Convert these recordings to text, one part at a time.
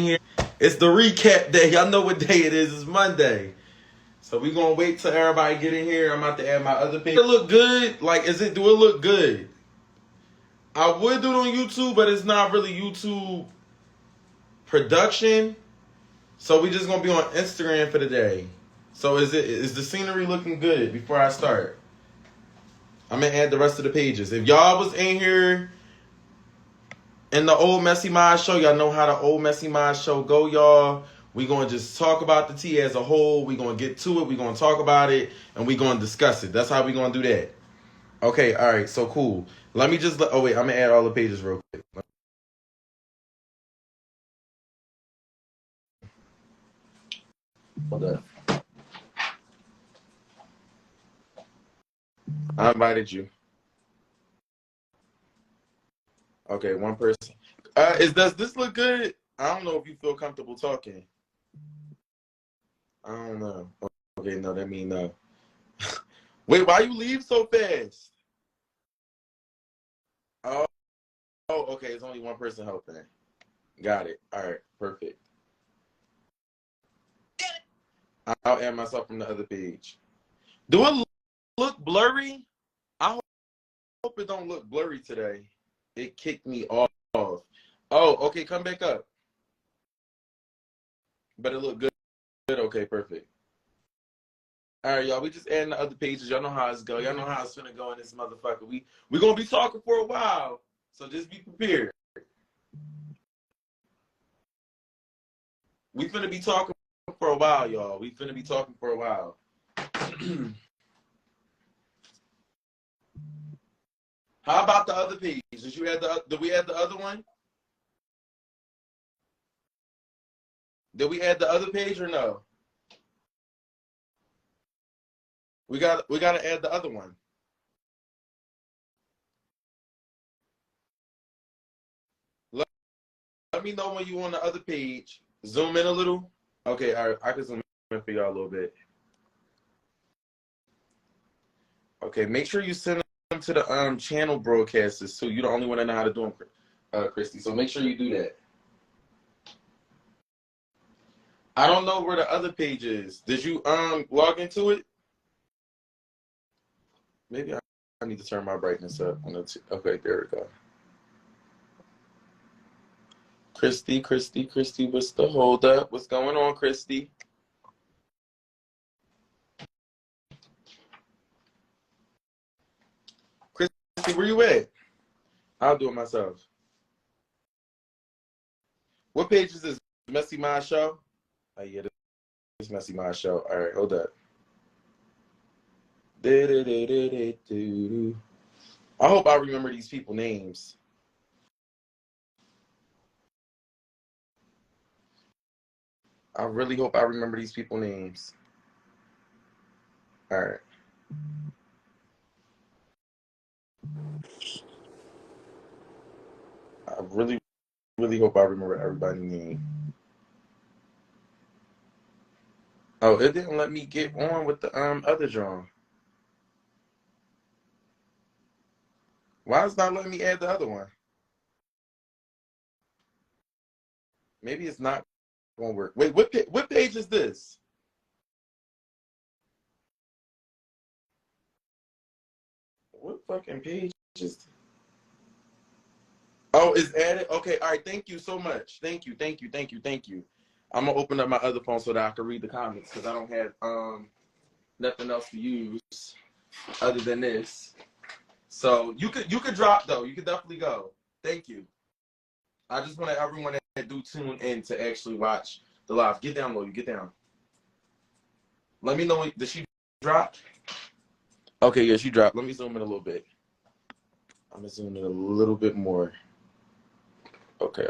here. It's the recap day. Y'all know what day it is. It's Monday. So we gonna wait till everybody get in here. I'm about to add my other page. It look good? Like, do it look good? I would do it on YouTube, but it's not really YouTube production. So we just gonna be on Instagram for the day. So is the scenery looking good before I start? I'm gonna add the rest of the pages. If y'all was in here in the old Messy Mind show, y'all know how the old Messy Mind show go, y'all. We gonna just talk about the tea as a whole. We gonna get to it. We gonna talk about it, and we gonna discuss it. That's how we gonna do that. Okay, all right. So cool. Let me just. Oh wait, I'm gonna add all the pages real quick. Hold up. I invited you. Okay, one person. Does this look good? I don't know if you feel comfortable talking. I don't know. Okay, no, that mean no. Wait, why you leave so fast? Oh, okay. It's only one person helping. Got it. All right, perfect. I'll add myself from the other page. Do it look blurry? I hope it don't look blurry today. It kicked me off. Oh, okay. Come back up. But it look good. Okay, perfect. All right, y'all. We just adding the other pages. Y'all know how it's go. Y'all know how it's finna go in this motherfucker. We gonna be talking for a while, so just be prepared. We finna be talking for a while, y'all. We finna be talking for a while. How about the other page? Did we add the other one? Did we add the other page or no? We gotta add the other one. Let me know when you on the other page. Zoom in a little. Okay, all right. I can zoom in for y'all a little bit. Okay, make sure you send them to the channel broadcasters too. You're the only one that know how to do them, Christy. So make sure you do that. I don't know where the other page is. Did you log into it? Maybe I need to turn my brightness up. Okay, there we go. Christy, what's the hold up? What's going on, Christy? Christy, where you at? I'll do it myself. What page is this? Messy Mind Show? Oh yeah, this Messy Mind Show. All right, hold up. I hope I remember these people names. I really hope I remember these people names. All right. I really hope I remember everybody's name. Oh, it didn't let me get on with the other drawing. Why is it not letting me add the other one? Maybe it's not gonna work. Wait, what page is this? What fucking page is this? Oh, it's added? Okay, all right. Thank you so much. Thank you. I'm gonna open up my other phone so that I can read the comments because I don't have nothing else to use other than this. So you could drop though. You could definitely go. Thank you. I just want everyone that do tune in to actually watch the live. Get down, Lodi. Get down. Let me know. Did she drop? Okay, yeah, she dropped. Let me zoom in a little bit. I'm gonna zoom in a little bit more. Okay.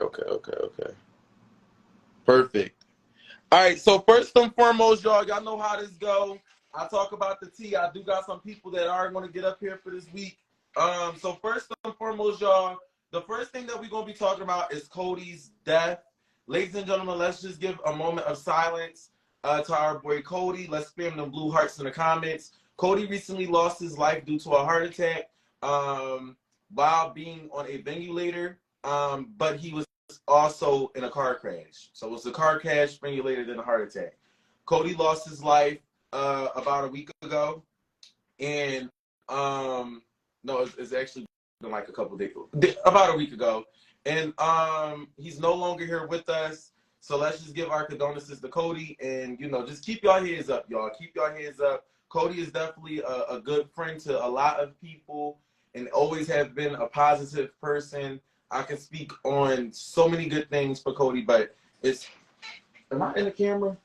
Perfect. All right, so first and foremost, y'all know how this go. I talk about the tea. I do got some people that are going to get up here for this week. So first and foremost, y'all, the first thing that we're going to be talking about is Cody's death. Ladies and gentlemen, let's just give a moment of silence to our boy Cody. Let's spam them blue hearts in the comments. Cody recently lost his life due to a heart attack while being on a ventilator, but he was was also in a car crash. So it was a car crash related in a heart attack. Cody lost his life about a week ago. And no, it's actually been like a couple days, about a week ago. And he's no longer here with us. So let's just give our condolences to Cody, and just keep y'all heads up, y'all. Keep y'all heads up. Cody is definitely a good friend to a lot of people, and always has been a positive person. I can speak on so many good things for Cody, but am I in the camera?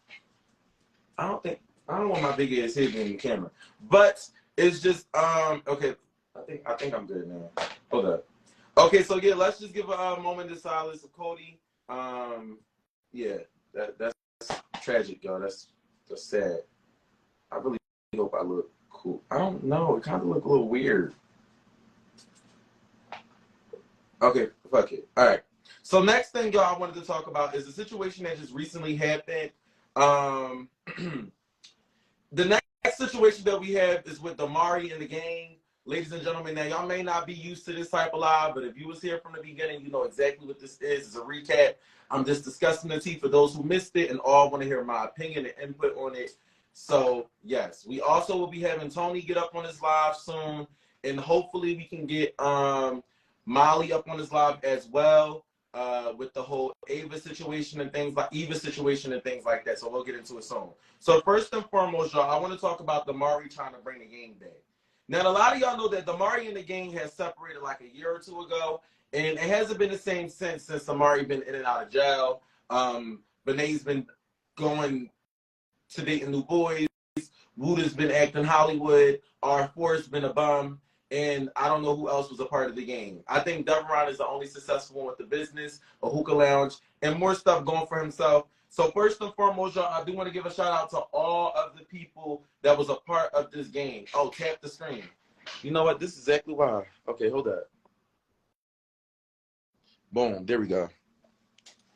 I don't want my big ass head in the camera, but it's just okay. I think I'm good now. Hold up. Okay, so yeah, let's just give a moment of silence of Cody. Yeah, that's tragic, y'all. That's sad. I really hope I look cool. I don't know. It kind of look a little weird. Okay, fuck it. All right. So next thing, y'all, I wanted to talk about is a situation that just recently happened. The next situation that we have is with Damari and the gang. Ladies and gentlemen, now y'all may not be used to this type of live, but if you was here from the beginning, you know exactly what this is. It's a recap. I'm just discussing the tea for those who missed it and all want to hear my opinion and input on it. So yes, we also will be having Tony get up on his live soon, and hopefully we can get Molly up on his live as well with the whole Eva situation and things like that. So we'll get into it soon. So first and foremost, y'all, I want to talk about Damari trying to bring the gang back. Now, a lot of y'all know that Damari and the gang has separated like a year or two ago, and it hasn't been the same since Damari been in and out of jail. Bene's been going to dating new boys. Wooda's been acting Hollywood. R4's been a bum. And I don't know who else was a part of the gang. I think Deveron is the only successful one with the business, a hookah lounge, and more stuff going for himself. So first and foremost, y'all, I do want to give a shout out to all of the people that was a part of this gang. Oh, tap the screen. You know what? This is exactly why. Okay, hold up. Boom. There we go.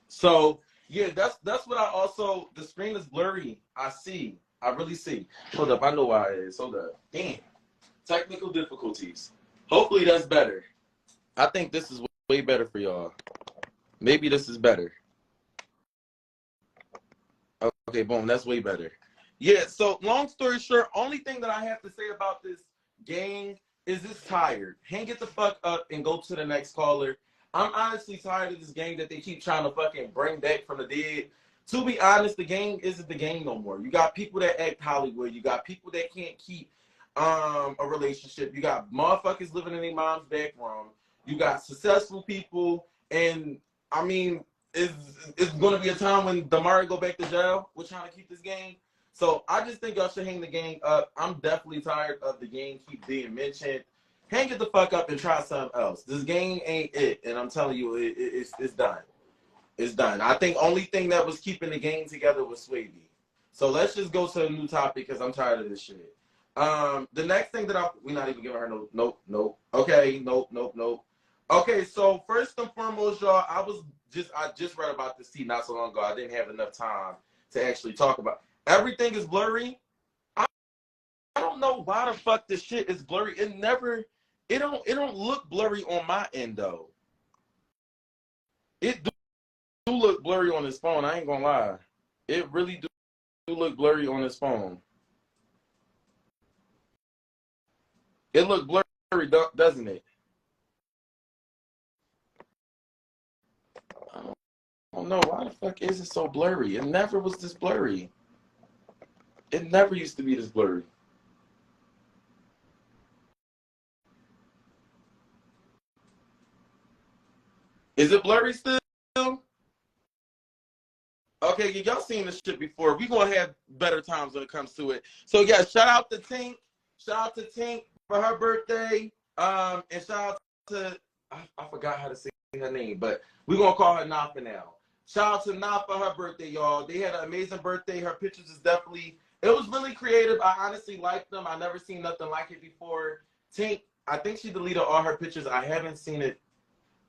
So yeah, that's what I also. The screen is blurry. I see. I really see. Hold up. I know why it is. Hold up. Damn. Technical difficulties. Hopefully that's better. I think this is way better for y'all. Maybe this is better. Okay, boom, that's way better. Yeah, so long story short, only thing that I have to say about this gang is it's tired. Hang it the fuck up and go to the next caller. I'm honestly tired of this gang that they keep trying to fucking bring back from the dead. To be honest, the gang isn't the gang no more. You got people that act Hollywood. You got people that can't keep a relationship. You got motherfuckers living in their mom's back room. You got successful people, and I mean, it's going to be a time when Damari go back to jail. We're trying to keep this gang. So I just think y'all should hang the gang up. I'm definitely tired of the gang keep being mentioned. Hang it the fuck up and try something else. This gang ain't it, and I'm telling you, it's done. It's done. I think only thing that was keeping the gang together was Swavy. So let's just go to a new topic because I'm tired of this shit. The next thing that we're not even giving her nope. Okay, nope. Okay, so first and foremost, y'all, I just read about this tea not so long ago. I didn't have enough time to actually talk about. Everything is blurry. I don't know why the fuck this shit is blurry. It don't look blurry on my end though. It do look blurry on his phone. I ain't gonna lie. It really do look blurry on his phone. It look blurry, doesn't it? I don't know. Why the fuck is it so blurry? It never was this blurry. It never used to be this blurry. Is it blurry still? Okay, y'all seen this shit before. We gonna have better times when it comes to it. So yeah, shout out to Tink. Shout out to Tink for her birthday. And shout out to I forgot how to say her name, but we're gonna call her Nafa now. Shout out to Nafa for her birthday, y'all. They had an amazing birthday. Her pictures is definitely, it was really creative. I honestly liked them. I never seen nothing like it before. Tink, I think she deleted all her pictures. I haven't seen it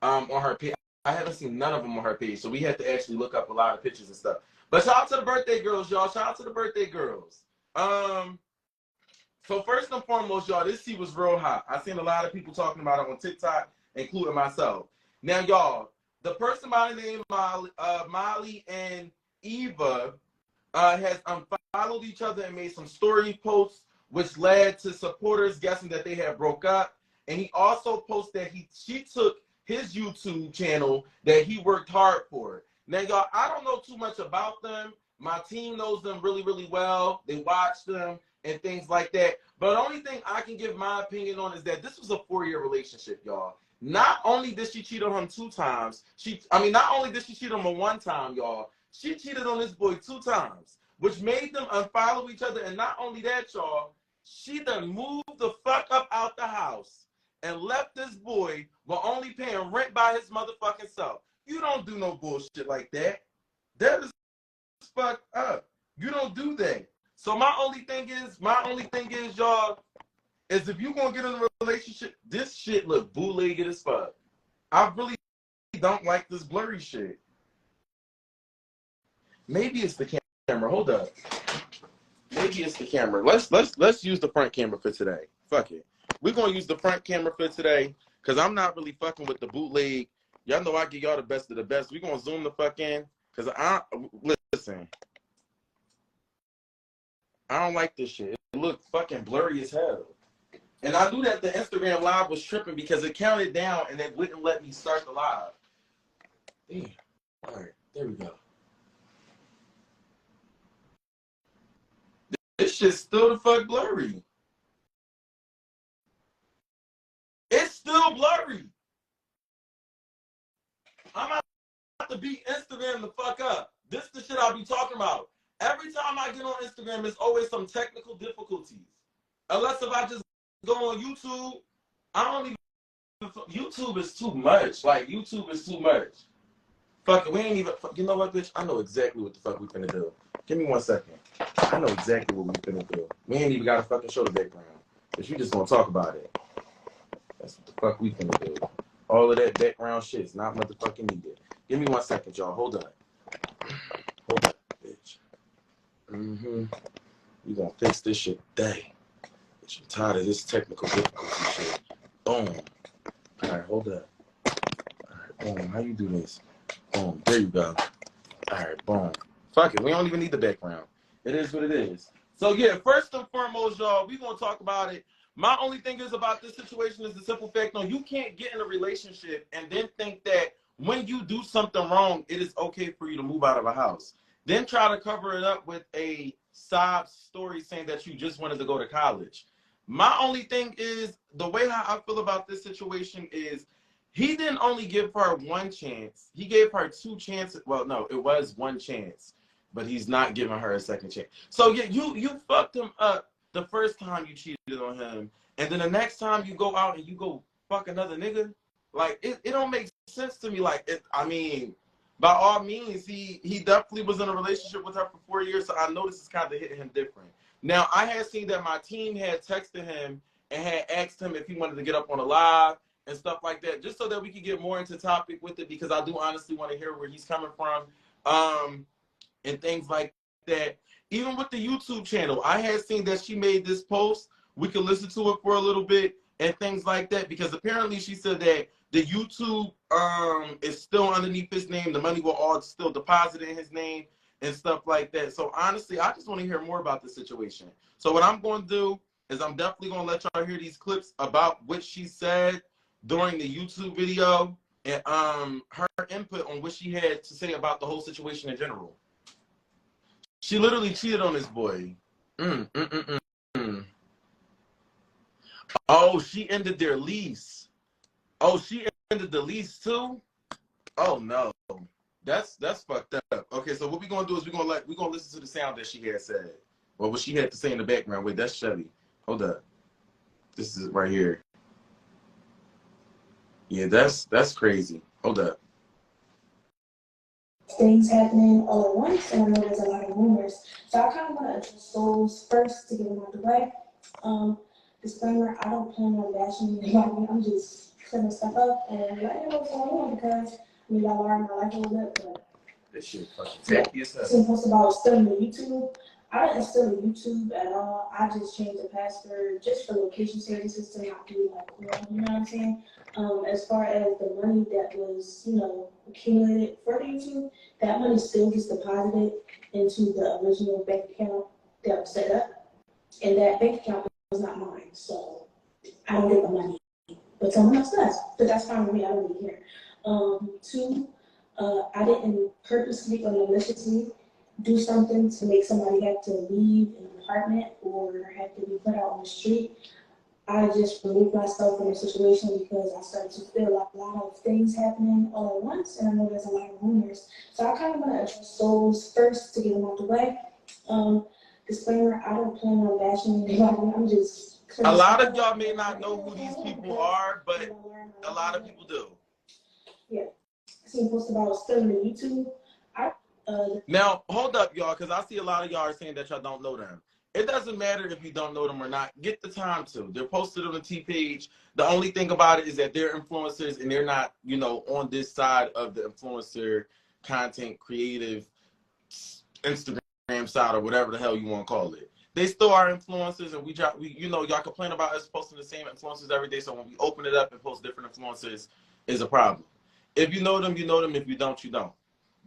on her page. I haven't seen none of them on her page, so we had to actually look up a lot of pictures and stuff. But shout out to the birthday girls, y'all. Shout out to the birthday girls. So first and foremost, y'all, this tea was real hot. I seen a lot of people talking about it on TikTok, including myself. Now, y'all, the person by the name of Molly and Eva has unfollowed each other and made some story posts, which led to supporters guessing that they had broke up. And he also posted that she took his YouTube channel that he worked hard for. Now, y'all, I don't know too much about them. My team knows them really, really well. They watch them and things like that. But the only thing I can give my opinion on is that this was a 4-year relationship, y'all. Not only did she cheat on him 2 times, not only did she cheat on him 1 time, y'all, she cheated on this boy 2 times, which made them unfollow each other. And not only that, y'all, she done moved the fuck up out the house and left this boy while only paying rent by his motherfucking self. You don't do no bullshit like that. That is fucked up. You don't do that. So my only thing is, y'all, is if you gonna get in a relationship, this shit look bootlegged as fuck. I really don't like this blurry shit. Maybe it's the camera. Hold up. Maybe it's the camera. Let's use the front camera for today. Fuck it. We're gonna use the front camera for today because I'm not really fucking with the bootleg. Y'all know I give y'all the best of the best. We're gonna zoom the fuck in because listen. I don't like this shit. It looked fucking blurry as hell. And I knew that the Instagram live was tripping because it counted down and it wouldn't let me start the live. Damn. All right, there we go. This shit's still the fuck blurry. It's still blurry. I'm about to beat Instagram the fuck up. This is the shit I'll be talking about. Every time I get on Instagram, it's always some technical difficulties. Unless if I just go on YouTube, I don't even. YouTube is too much. Like, YouTube is too much. Fuck it, we ain't even. You know what, bitch? I know exactly what the fuck we finna do. Give me 1 second. I know exactly what we finna do. We ain't even gotta fucking show the background. But you just gonna talk about it. That's what the fuck we finna do. All of that background shit is not motherfucking needed. Give me 1 second, y'all. Hold on. Hold on, bitch. We gonna fix this shit today. Bitch, I'm tired of this technical difficulty shit. Boom. Alright, hold up. Alright, boom. How you do this? Boom. There you go. Alright, boom. Fuck it. We don't even need the background. It is what it is. So yeah, first and foremost, y'all, we gonna talk about it. My only thing is about this situation is the simple fact, no, you can't get in a relationship and then think that when you do something wrong, it is okay for you to move out of a house. Then try to cover it up with a sob story saying that you just wanted to go to college. My only thing is, the way how I feel about this situation is, he didn't only give her 1 chance. He gave her 2 chances. Well, no, it was 1 chance, but he's not giving her a 2nd chance. So yeah, you fucked him up the first time you cheated on him, and then the next time you go out and you go fuck another nigga. Like, it don't make sense to me. Like, I mean, by all means, he definitely was in a relationship with her for 4 years, so I know this is kind of hitting him different. Now, I had seen that my team had texted him and had asked him if he wanted to get up on a live and stuff like that, just so that we could get more into topic with it, because I do honestly want to hear where he's coming from, and things like that. Even with the YouTube channel, I had seen that she made this post. We could listen to it for a little bit and things like that, because apparently she said that the YouTube is still underneath his name. The money will all still deposit in his name and stuff like that. So honestly, I just want to hear more about the situation. So what I'm going to do is I'm definitely going to let y'all hear these clips about what she said during the YouTube video and her input on what she had to say about the whole situation in general. She literally cheated on this boy. Oh, she ended their lease. Oh, she ended the lease too? Oh no. That's fucked up. Okay, so what we're gonna do is we're gonna listen to the sound that she had said. Or what she had to say in the background. Wait, that's Chevy. Hold up. This is it right here. Yeah, that's crazy. Hold up. Things happening all at once, and I know there's a lot of rumors. So I kind of want to address those first to get them out of the way. Disclaimer, I don't plan on bashing anybody. I'm just clearing stuff up and letting you know what's going on, because I mean, y'all are in my life a little bit, but This shit fucking tacky as hell. Since post about still on the YouTube, I didn't steal YouTube at all. I just changed the password just for location services to not do like, you know what I'm saying? As far as the money that was, accumulated for the YouTube, that money still gets deposited into the original bank account that was set up. And that bank account was not mine. So I don't get the money. But someone else does. But that's fine with me. I don't really care. Two, I didn't purposely or maliciously do something to make somebody have to leave an apartment or have to be put out on the street. I just removed myself from the situation because I started to feel like a lot of things happening all at once, and I know there's a lot of rumors. So I kind of want to address those first to get them out the way. Disclaimer, I don't plan on bashing anybody. I'm just... A lot of y'all may not know who these people are, but a lot of people do. Yeah. I seen posts about stealing the YouTube. Now, hold up, y'all, because I see a lot of y'all are saying that y'all don't know them. It doesn't matter if you don't know them or not. Get the time to. They're posted on the T page. The only thing about it is that they're influencers and they're not, on this side of the influencer content creative Instagram side or whatever the hell you want to call it. They still are influencers, and y'all complain about us posting the same influencers every day. So when we open it up and post different influencers, is a problem. If you know them, you know them. If you don't, you don't.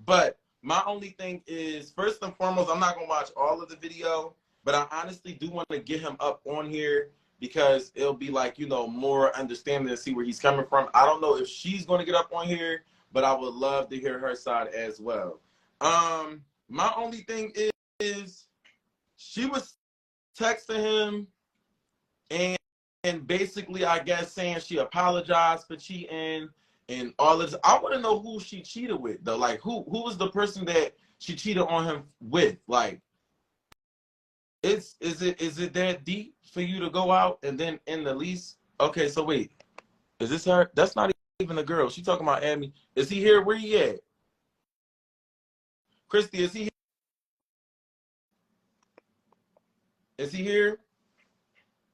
But my only thing is, first and foremost, I'm not gonna watch all of the video, but I honestly do want to get him up on here because it'll be like, more understanding and see where he's coming from. I don't know if she's gonna get up on here, but I would love to hear her side as well. My only thing is she was texting him and basically, I guess, saying she apologized for cheating and all this. I want to know who she cheated with, though. Like, who was the person that she cheated on him with? Like, is it that deep for you to go out and then in the lease? Okay, so wait, is this her? That's not even a girl. She talking about Amy. Is he here? Where he at? Christy, is he here? Is he here?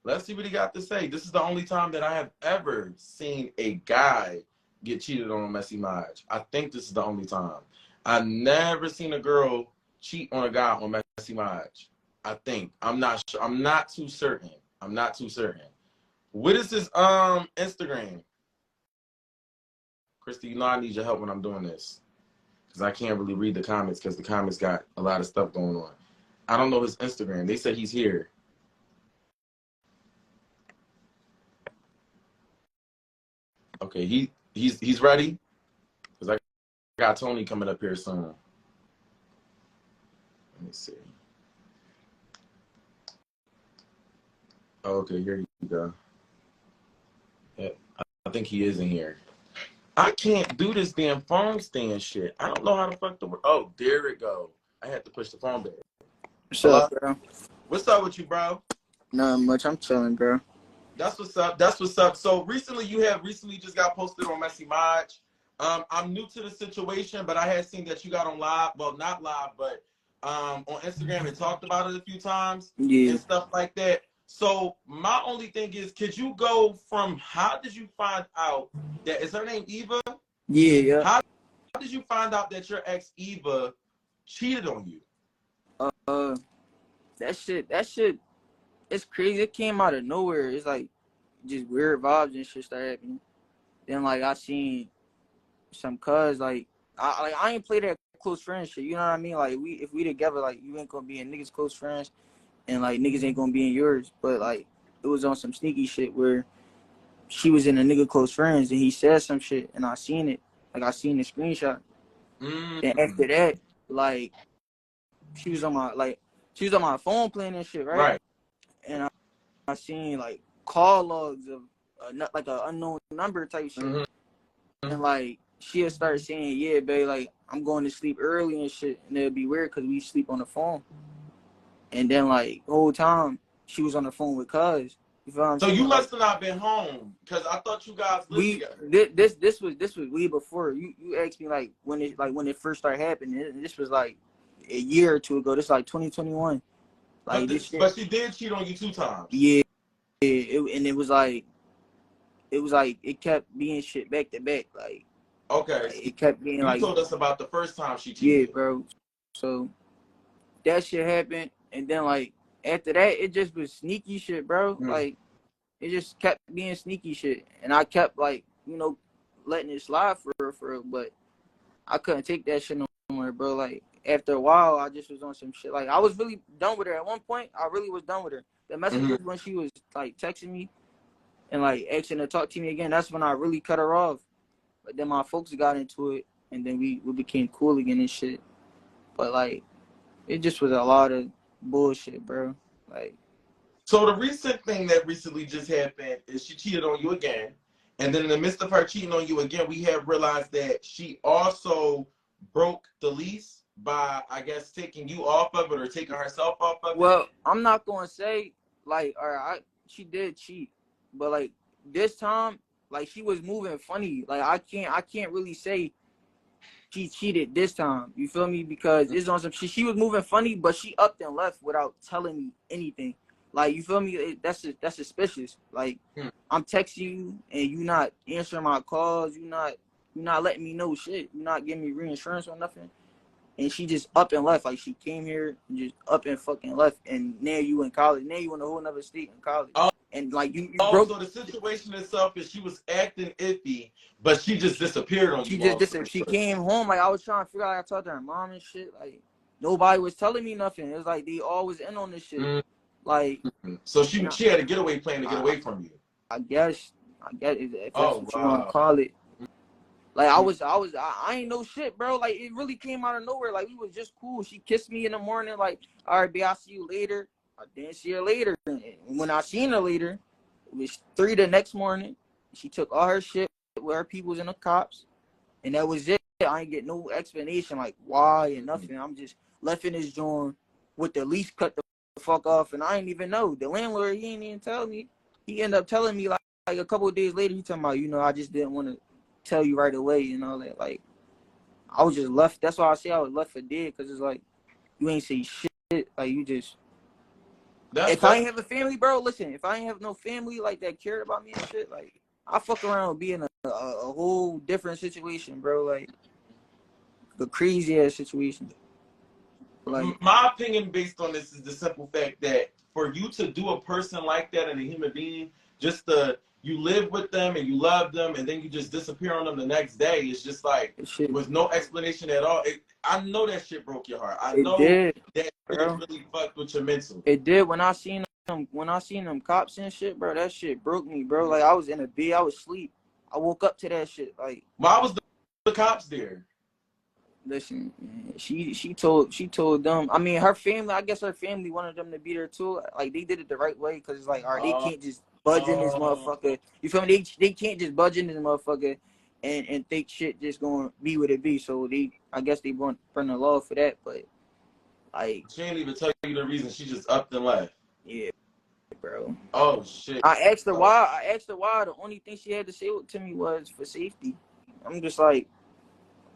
Let's see what he got to say. This is the only time that I have ever seen a guy get cheated on Messy Maj. I think this is the only time. I've never seen a girl cheat on a guy on Messy Maj. I think. I'm not sure. I'm not too certain. What is his Instagram? Christy, I need your help when I'm doing this. Because I can't really read the comments because the comments got a lot of stuff going on. I don't know his Instagram. They said he's here. Okay, he's ready. Because I got Tony coming up here soon. Let me see. Okay, here you go. Yeah, I think he is in here. I can't do this damn phone stand shit. I don't know how the fuck to work. Oh, there it go. I had to push the phone back. What's up, bro? What's up with you, bro? Not much. I'm chilling, bro. That's what's up. So recently you just got posted on Messy Maj. I'm new to the situation, but I had seen that you got on live. Well, not live, but on Instagram and talked about it a few times and stuff like that. So my only thing is, could you go from how did you find out that is her name Eva? Yeah. How did you find out that your ex Eva cheated on you? That shit, it's crazy. It came out of nowhere. It's like just weird vibes and shit started happening. Then like I seen some cuz I ain't play that close friends shit. You know what I mean? Like if we together, like you ain't gonna be in niggas close friends, and like niggas ain't gonna be in yours. But like it was on some sneaky shit where she was in a nigga close friends and he said some shit and I seen it. Like I seen the screenshot. Then after that, like she was on my phone playing and shit, right? And I seen like call logs of like an unknown number type shit. And like she had started saying, yeah, babe, like I'm going to sleep early and shit, and it'd be weird because we sleep on the phone. And then like the whole time she was on the phone with cuz. You feel what I'm saying? So you must have not been home because I thought you guys lived together. This was way before you asked me like when it first started happening. This was like a year or two ago. This is like 2021. Like but she did cheat on you 2 times. Yeah. It was like it kept being shit back to back. Like okay, like, it kept being you told us about the first time she cheated. Yeah, bro. So that shit happened, And then like after that, it just was sneaky shit, bro. Mm. Like it just kept being sneaky shit, and I kept like letting it slide for real, but I couldn't take that shit no more, bro. Like after a while, I just was on some shit. Like I was really done with her. At one point, I really was done with her. The messages when she was like texting me and like asking to talk to me again, that's when I really cut her off. But then my folks got into it, and then we became cool again and shit. But like, it just was a lot of bullshit, bro. Like, So the recent thing that recently just happened is she cheated on you again. And then in the midst of her cheating on you again, we have realized that she also broke the lease by, I guess, taking you off of it or taking herself off of it. well, I'm not gonna say like, all right, she did cheat, but like this time, like she was moving funny. Like I can't really say she cheated this time. You feel me? Because it's on some shit. She was moving funny, but she upped and left without telling me anything. Like you feel me? That's suspicious. Like I'm texting you and you not answering my calls. You not letting me know shit. You not giving me reinsurance or nothing. And she just up and left. Like she came here and just up and fucking left. And now you in college. Now you in a whole nother state in college. And like you broke. So the situation itself is she was acting iffy, but she just disappeared on you. She just disappeared. She came home. Like I was trying to figure out. I talked to her mom and shit. Like nobody was telling me nothing. It was like they all was in on this shit. Like so she had a getaway plan to get away from you. I guess if that's what you want to call it. Like I ain't no shit, bro. Like it really came out of nowhere. Like we was just cool. She kissed me in the morning. Like, all right, babe, I'll see you later. I didn't see her later. And when I seen her later, it was 3 the next morning. She took all her shit with her peoples and the cops, and that was it. I ain't get no explanation like why and nothing. I'm just left in this joint with the lease cut the fuck off, and I ain't even know. The landlord, he ain't even tell me. He ended up telling me like a couple of days later. He talking about, I just didn't want to tell you right away and all that. Like I was just left. That's why I say I was left for dead, because it's like you ain't say shit. Like you just. If I ain't have a family, bro, listen. If I ain't have no family like that cared about me and shit, like I fuck around and be in a whole different situation, bro. Like the crazy ass situation. Like my opinion based on this is the simple fact that for you to do a person like that and a human being, you live with them and you love them and then you just disappear on them the next day, it's just like with no explanation at all. I know that shit broke your heart. I know that it really fucked with your mental. It did. When I seen them cops and shit, bro, that shit broke me, bro. Like I was in a bed, I was asleep. I woke up to that shit. Like why was the cops there? Listen, man, she told them. I mean, her family. I guess her family wanted them to be there too. Like they did it the right way, because it's like, all right, they can't just budge in this motherfucker. You feel me? They can't just budge in this motherfucker and think shit just gonna be what it be. So I guess they want to burn the law for that. But like, she ain't even tell you the reason. She just upped and left. Yeah, bro. Oh shit. I asked her why. The only thing she had to say to me was for safety. I'm just like,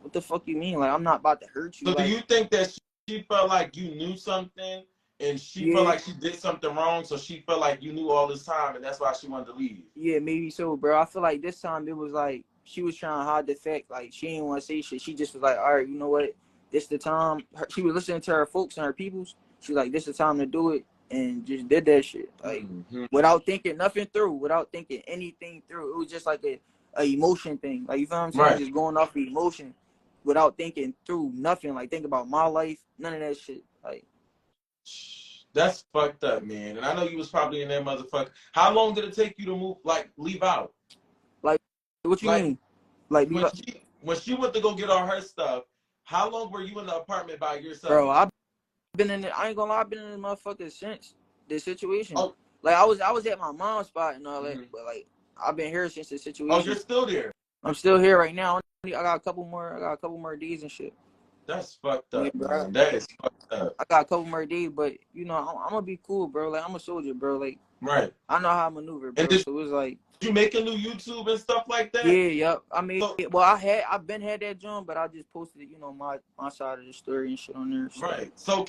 what the fuck you mean? Like, I'm not about to hurt you. So do you think that she felt like you knew something and she felt like she did something wrong, so she felt like you knew all this time and that's why she wanted to leave? Yeah, maybe so, bro. I feel like this time it was like she was trying to hide the fact. Like, she didn't want to say shit. She just was like, all right, you know what? This the time. She was listening to her folks and her peoples. She's like, this the time to do it, and just did that shit. Like, without thinking nothing through, without thinking anything through. It was just like a emotion thing. Like, you feel what I'm saying? Right. Just going off the emotion. Without thinking through nothing, like think about my life, none of that shit. Like that's fucked up, man. And I know you was probably in that motherfucker. How long did it take you to move, like leave out? Like what you mean? Like when she went to go get all her stuff, how long were you in the apartment by yourself? Bro, I ain't gonna lie, I've been in the motherfucker since this situation. Like I was at my mom's spot and all that, but like I've been here since the situation. Oh, you're still there? I'm still here right now. I got a couple more days and shit. That's fucked up, man. That is fucked up. I got a couple more days, but I'm gonna be cool, bro. Like I'm a soldier, bro. Like right. I know how I maneuver, bro. So it was like, did you make a new YouTube and stuff like that? Yeah, yep. I mean, I've been had that joint, but I just posted, my side of the story and shit on there. So. Right. So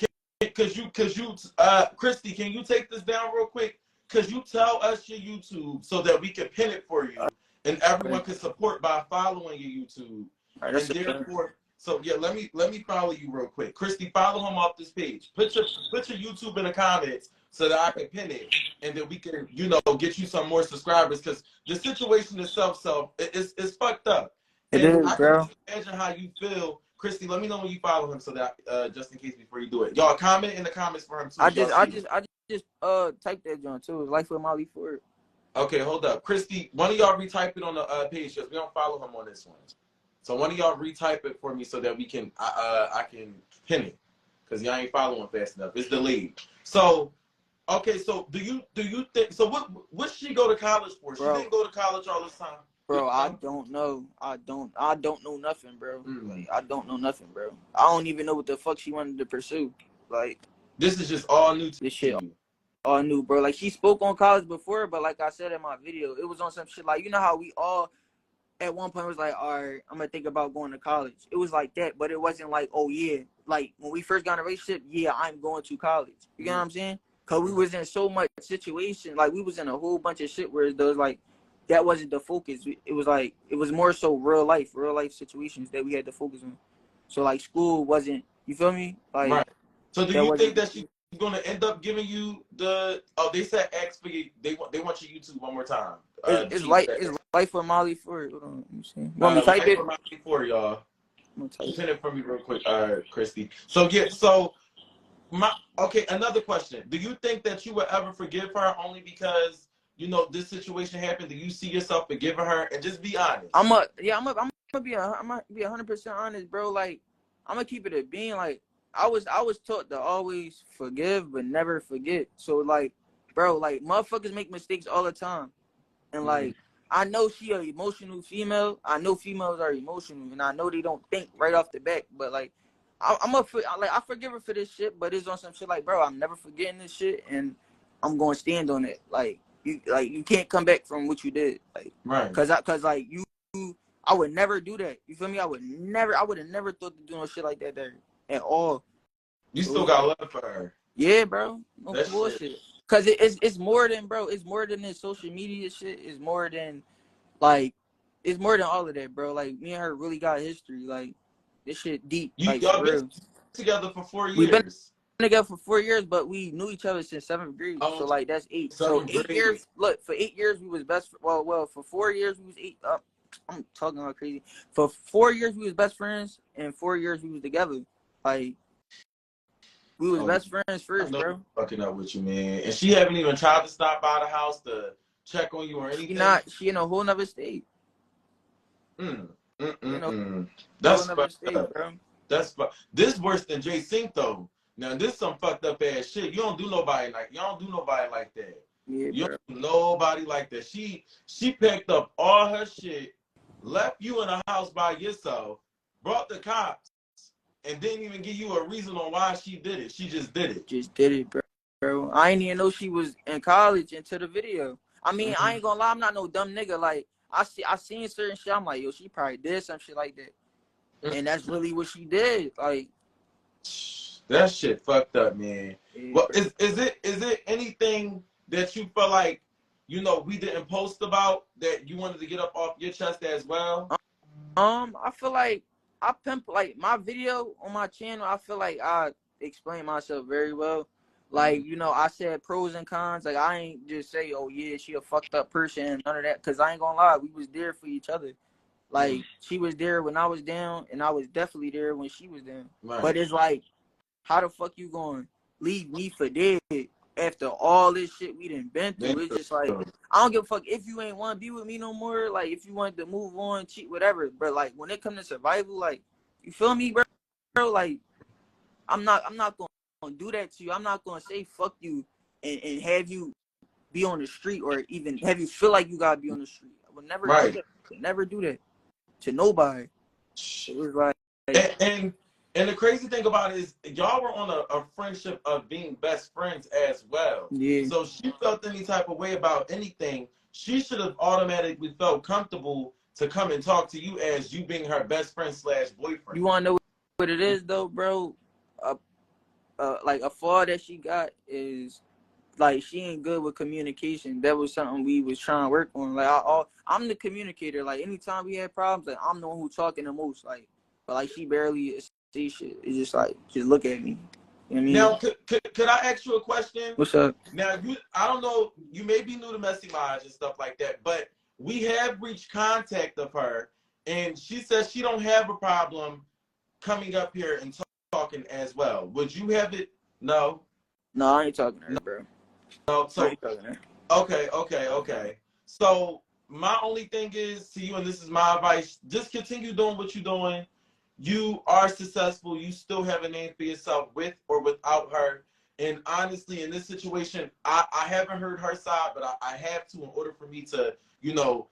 Christy, can you take this down real quick? Cause you tell us your YouTube so that we can pin it for you. And everyone can support by following your YouTube. Right, and therefore, So yeah, let me follow you real quick. Christy, follow him off this page. Put your YouTube in the comments so that I can pin it, and then we can, you know, get you some more subscribers, because the situation itself, it's fucked up. It And is, I can bro. imagine how you feel. Christy, let me know when you follow him so that just in case before you do it. Y'all comment in the comments for him too. I Y'all just see. typed that joint too. Life with Molly Ford. Okay, hold up. Christy, one of y'all retype it on the page because we don't follow him on this one. So one of y'all retype it for me so that we can I can pin it, because y'all ain't following fast enough. It's delayed. So okay, so do you think, so what she go to college for? She Bro. didn't go to college all this time. Bro, I don't know. I don't know nothing, bro. Mm. Like, I don't know nothing, bro. I don't even know what the fuck she wanted to pursue. Like, This is just all new to this shit you. all new, bro. Like, she spoke on college before, but like I said in my video, it was on some shit like, you know how we all at one point was like, all right, I'm gonna think about going to college. It was like that, but it wasn't like, oh yeah, like when we first got in a relationship, yeah, I'm going to college. You know what I'm saying? Cause we was in so much situation, like we was in a whole bunch of shit where those like that wasn't the focus. It was like it was more so real life situations that we had to focus on. So like school wasn't, you feel me? Like, right. So do you think wasn't that she's gonna end up giving you the? Oh, they said ask for you. They want your YouTube one more time. it's life for Molly Ford. Hold on, let me see. You want me to Life type it? for Molly Ford, y'all. I'm gonna type Pin it for me real quick, Christy. So yeah, so okay, another question. Do you think that you would ever forgive her only because, you know, this situation happened? Do you see yourself forgiving her? And just be honest. I'm gonna be 100% honest, bro. Like, I'm gonna keep it a being. Like, I was taught to always forgive but never forget. So like, bro, like motherfuckers make mistakes all the time, and like I know she an emotional female. I know females are emotional, and I know they don't think right off the bat. But like, I forgive her for this shit, but it's on some shit like, bro, I'm never forgetting this shit, and I'm gonna stand on it. Like you can't come back from what you did. Like, right. Cause like I would never do that. You feel me? I would have never thought to do no shit like that there at all. You still got love for her. Yeah, bro. No That's bullshit. shit. Cause it's more than, bro. It's more than this social media shit. It's more than like, it's more than all of that, bro. Like me and her really got history. Like this shit deep. Like Y'all for been real. together for 4 years. We've been together for 4 years, but we knew each other since 7th grade. Oh, so like that's 8. So 8 grade. years. Look, for 8 years we was best. Well, for 4 years we was 8. I'm talking all crazy. For 4 years we was best friends, and 4 years we was together. Like we was best friends first, bro. Fucking up with you, man. And she haven't even tried to stop by the house to check on you or anything. She in a whole nother state. That's fucked up. Bro. This worse than Jay Sink though. Now this some fucked up ass shit. You don't do nobody like that. Yeah, you bro. don't do nobody like that. She picked up all her shit, left you in a house by yourself, brought the cops, and didn't even give you a reason on why she did it. She just did it. Just did it, bro. I ain't even know she was in college until the video. I mean, I ain't gonna lie, I'm not no dumb nigga. Like I seen certain shit. I'm like, yo, she probably did some shit like that, and that's really what she did. Like that shit fucked up, man. Yeah, well, is it anything that you feel like, you know, we didn't post about that you wanted to get up off your chest as well? I feel like I pimp like my video on my channel. I feel like I explain myself very well. Like, you know, I said pros and cons. Like, I ain't just say, oh yeah, she a fucked up person, none of that. Cause I ain't gonna lie, we was there for each other. Like, she was there when I was down, and I was definitely there when she was down. Right. But it's like, how the fuck you gonna leave me for dead after all this shit we done been through? It's just like, I don't give a fuck if you ain't want to be with me no more. Like, if you want to move on, cheat, whatever. But like, when it comes to survival, like, you feel me, bro? Like, I'm not gonna do that to you. I'm not gonna say fuck you and have you be on the street, or even have you feel like you gotta be on the street. I would never do that. Never do that to nobody. It was like, and the crazy thing about it is y'all were on a friendship of being best friends as well. Yeah. So she felt any type of way about anything, she should have automatically felt comfortable to come and talk to you as you being her best friend / boyfriend. You wanna know what it is though, bro? Like a flaw that she got is like she ain't good with communication. That was something we was trying to work on. Like I'm the communicator. Like anytime we had problems, like I'm the one who talking the most. Like but like she barely see shit. It's just like, just look at me. You know what I mean? Now, could I ask you a question? What's up? Now, I don't know, you may be new to Messy Lodge and stuff like that, but we have reached contact of her, and she says she don't have a problem coming up here and talking as well. Would you have it? No? No, I ain't talking to her, bro. No, I so, ain't talking to her. okay. So, my only thing is to you, and this is my advice, just continue doing what you're doing. You are successful. You still have a name for yourself with or without her. And honestly, in this situation, I haven't heard her side, but I have to in order for me to,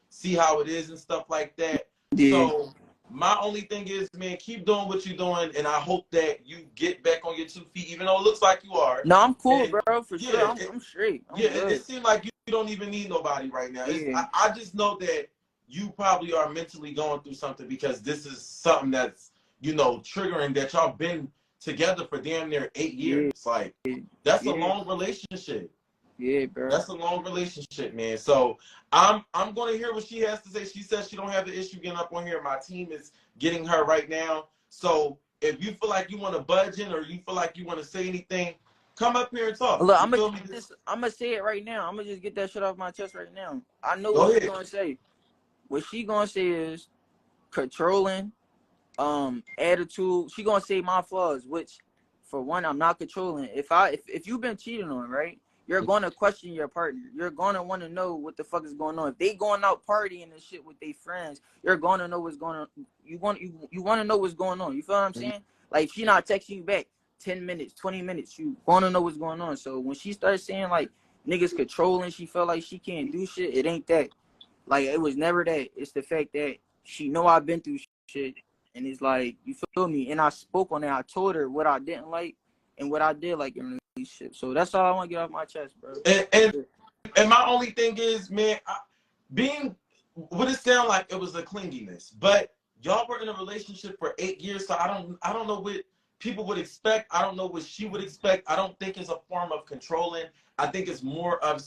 see how it is and stuff like that. Yeah. So my only thing is, man, keep doing what you're doing, and I hope that you get back on your 2 feet, even though it looks like you are. No, I'm cool, And bro, for sure. I'm straight. I'm good. it seems like you don't even need nobody right now. Yeah. I just know that you probably are mentally going through something because this is something that's, triggering that y'all been together for damn near 8 years. Like, that's a long relationship. Yeah, bro. That's a long relationship, man. So I'm going to hear what she has to say. She says she don't have the issue getting up on here. My team is getting her right now. So if you feel like you want to budge in or you feel like you want to say anything, come up here and talk. Look, I'm gonna say it right now. I'm gonna just get that shit off my chest right now. I know what she's gonna say. What she gonna say is controlling, attitude. She gonna say my flaws, which for one, I'm not controlling. If you've been cheating on, right, you're gonna question your partner. You're gonna want to know what the fuck is going on. If they going out partying and shit with their friends, you're gonna know what's going on. You want to know what's going on. You feel what I'm saying? Like, if she not texting you back 10 minutes, 20 minutes, you want to know what's going on. So when she starts saying like niggas controlling, she felt like she can't do shit. It ain't that. Like, it was never that. It's the fact that she know I've been through shit. And it's like, you feel me? And I spoke on that. I told her what I didn't like and what I did like in a relationship. So that's all I want to get off my chest, bro. And my only thing is, man, would it sound like it was a clinginess? But y'all were in a relationship for 8 years, so I don't know what people would expect. I don't know what she would expect. I don't think it's a form of controlling. I think it's more of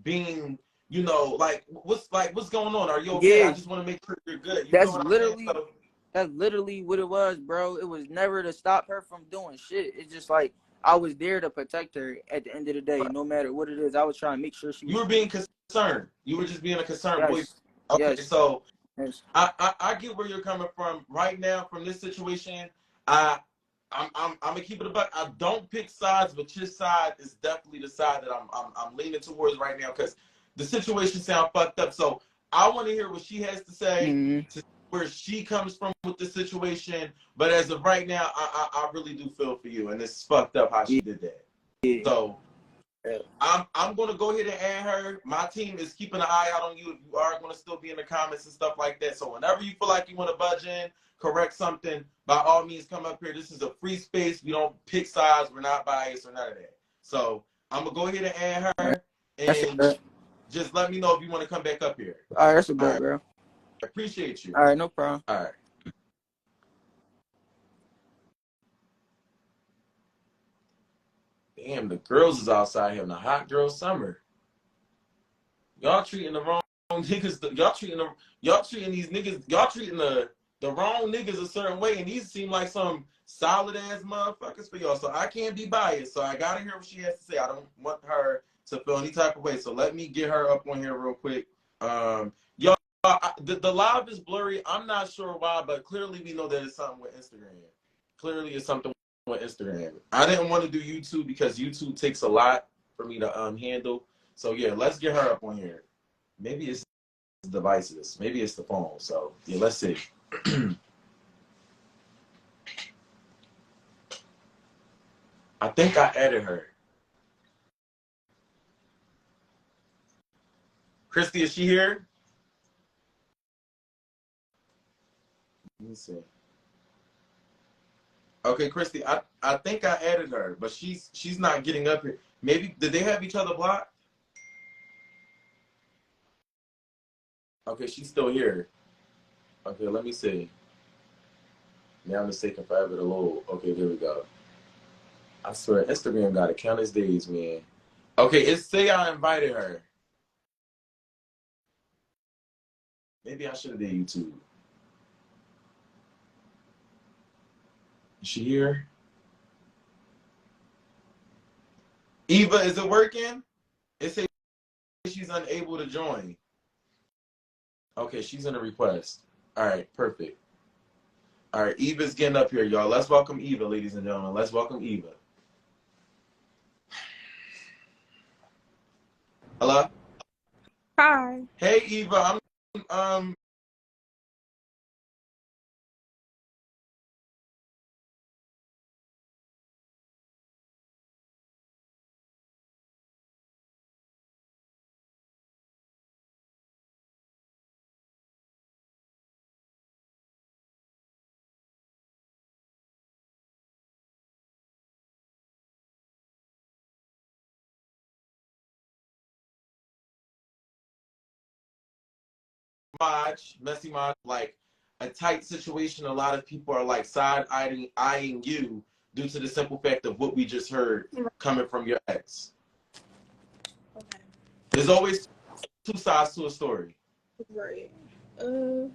being, what's going on? Are you okay? Yeah. I just want to make sure you're good. That's literally what it was, bro. It was never to stop her from doing shit. It's just like I was there to protect her at the end of the day, no matter what it is. I was trying to make sure she was. You were being concerned. You were just being a concerned boy. Okay, yes. so yes. I get where you're coming from right now from this situation. I'm gonna keep it a buck. I don't pick sides, but your side is definitely the side that I'm leaning towards right now because the situation sounds fucked up. So I want to hear what she has to say, to where she comes from with the situation. But as of right now, I really do feel for you, and it's fucked up how she did that. Yeah. So I'm gonna go ahead and add her. My team is keeping an eye out on you if you are gonna still be in the comments and stuff like that. So whenever you feel like you want to budge in, correct something, by all means come up here. This is a free space. We don't pick sides. We're not biased or none of that. So I'm gonna go ahead and add her, and just let me know if you want to come back up here. All right, that's a bet, bro. I appreciate you. All right, no problem. All right. Damn, the girls is outside having a hot girl summer. Y'all treating the wrong niggas. Y'all treating these niggas. Y'all treating the wrong niggas a certain way, and these seem like some solid ass motherfuckers for y'all. So I can't be biased. So I gotta hear what she has to say. I don't want her to feel any type of way. So let me get her up on here real quick. Y'all, the live is blurry. I'm not sure why, but clearly we know that it's something with Instagram. Clearly it's something with Instagram. I didn't want to do YouTube because YouTube takes a lot for me to handle. So yeah, let's get her up on here. Maybe it's devices. Maybe it's the phone. So yeah, let's see. I think I added her. Christy, is she here? Let me see. Okay, Christy, I think I added her, but she's not getting up here. Maybe did they have each other blocked? Okay, she's still here. Okay, let me see. Now I'm taking forever to load. Okay, there we go. I swear, Instagram got to count its days, man. Okay, it's say I invited her. Maybe I should have did YouTube. Is she here? Eva, is it working? It says she's unable to join. Okay, she's in a request. All right, perfect. All right, Eva's getting up here, y'all. Let's welcome Eva, ladies and gentlemen. Let's welcome Eva. Hello? Hi. Hey, Eva. I'm Messy Mod, like a tight situation. A lot of people are like eyeing you due to the simple fact of what we just heard coming from your ex. Okay. There's always two sides to a story. Right. I'm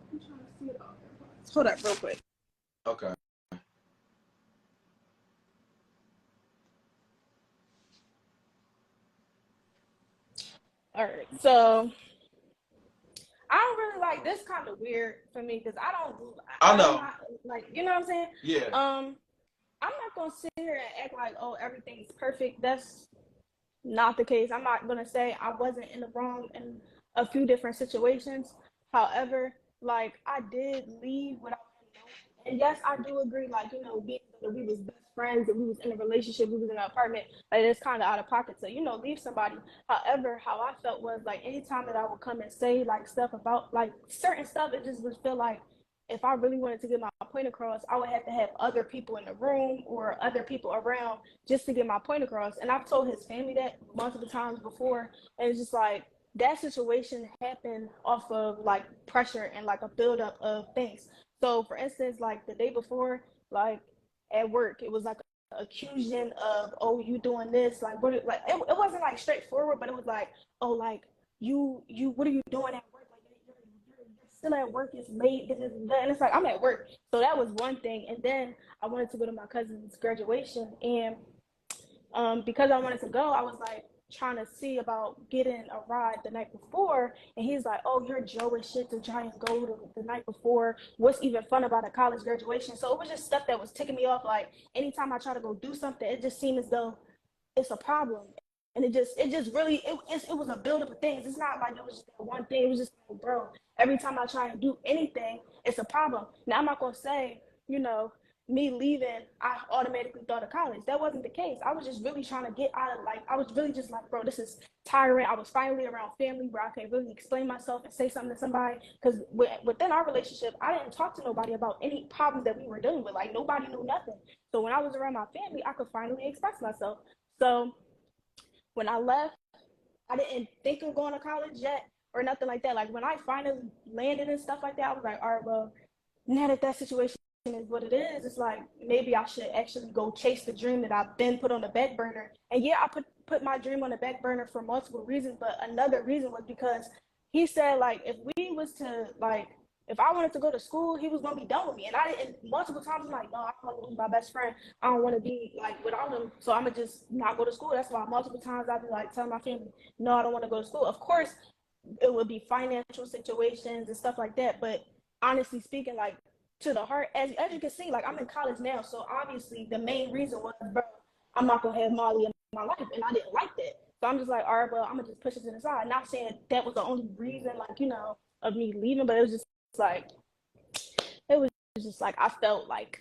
trying to see it all. Hold up real quick. Okay. All right. So I don't really like this. Kind of weird for me because I know. I'm not, like, you know what I'm saying? Yeah. I'm not gonna sit here and act like, oh, everything's perfect. That's not the case. I'm not gonna say I wasn't in the wrong in a few different situations. However, like, I did leave without him knowing. And yes, I do agree, like, being that we was best friends and we was in a relationship, we was in an apartment, like, it's kind of out of pocket to, leave somebody. However, how I felt was like anytime that I would come and say like stuff about like certain stuff, it just would feel like if I really wanted to get my point across, I would have to have other people in the room or other people around just to get my point across. And I've told his family that multiple times before. And it's just like that situation happened off of like pressure and like a buildup of things. So for instance, like the day before, like at work, it was like an accusation of, oh, you doing this, like what, like it wasn't like straightforward, but it was like, oh, like you what are you doing at work? Like you're still at work, it's late, this and that. And it's like I'm at work. So that was one thing. And then I wanted to go to my cousin's graduation, and because I wanted to go, I was like trying to see about getting a ride the night before, and he's like, "Oh, you're Joe and shit to try and go to the night before. What's even fun about a college graduation?" So it was just stuff that was ticking me off. Like anytime I try to go do something, it just seemed as though it's a problem. And it just really it was a buildup of things. It's not like it was just that one thing. It was just like, bro, every time I try and do anything, it's a problem. Now I'm not gonna say, me leaving, I automatically thought of college. That wasn't the case. I was just really trying to get out of, like, I was really just like, bro, this is tiring. I was finally around family where I could really explain myself and say something to somebody. Because within our relationship, I didn't talk to nobody about any problems that we were dealing with. Like, nobody knew nothing. So when I was around my family, I could finally express myself. So when I left, I didn't think of going to college yet or nothing like that. Like when I finally landed and stuff like that, I was like, all right, well, now that situation is what it is, it's like maybe I should actually go chase the dream that I've been put on the back burner. And yeah, I put my dream on the back burner for multiple reasons, but another reason was because he said like if we was to like if I wanted to go to school, he was gonna be done with me. And I didn't multiple times I'm like, no, I want to be my best friend. I don't want to be like without him. So I'm gonna just not go to school. That's why multiple times I've been like telling my family, no, I don't want to go to school. Of course, it would be financial situations and stuff like that. But honestly speaking, like to the heart, as you can see, like I'm in college now. So obviously the main reason was, bro, I'm not gonna have Molly in my life, and I didn't like that. So I'm just like, all right, well, I'm gonna just push it to the side. Not saying that was the only reason, like, of me leaving, but it was just like it was just like I felt like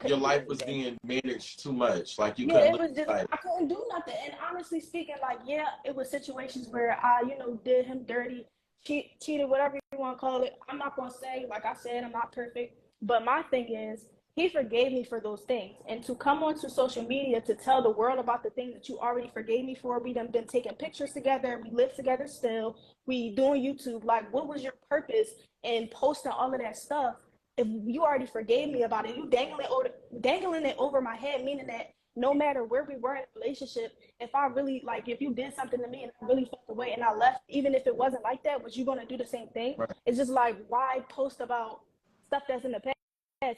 Your life was being managed too much. Like you yeah, couldn't it live was just life. I couldn't do nothing. And honestly speaking, like yeah, it was situations where I, did him dirty, cheated, whatever you want to call it. I'm not gonna say, like I said, I'm not perfect, but my thing is he forgave me for those things. And to come onto social media to tell the world about the things that you already forgave me for, we done been taking pictures together, we live together still, we doing YouTube. Like, what was your purpose in posting all of that stuff if you already forgave me about it? You dangling it over my head, meaning that no matter where we were in a relationship, if I really like if you did something to me and I really felt the way and I left, even if it wasn't like that, was you gonna do the same thing? Right. It's just like, why post about stuff that's in the past?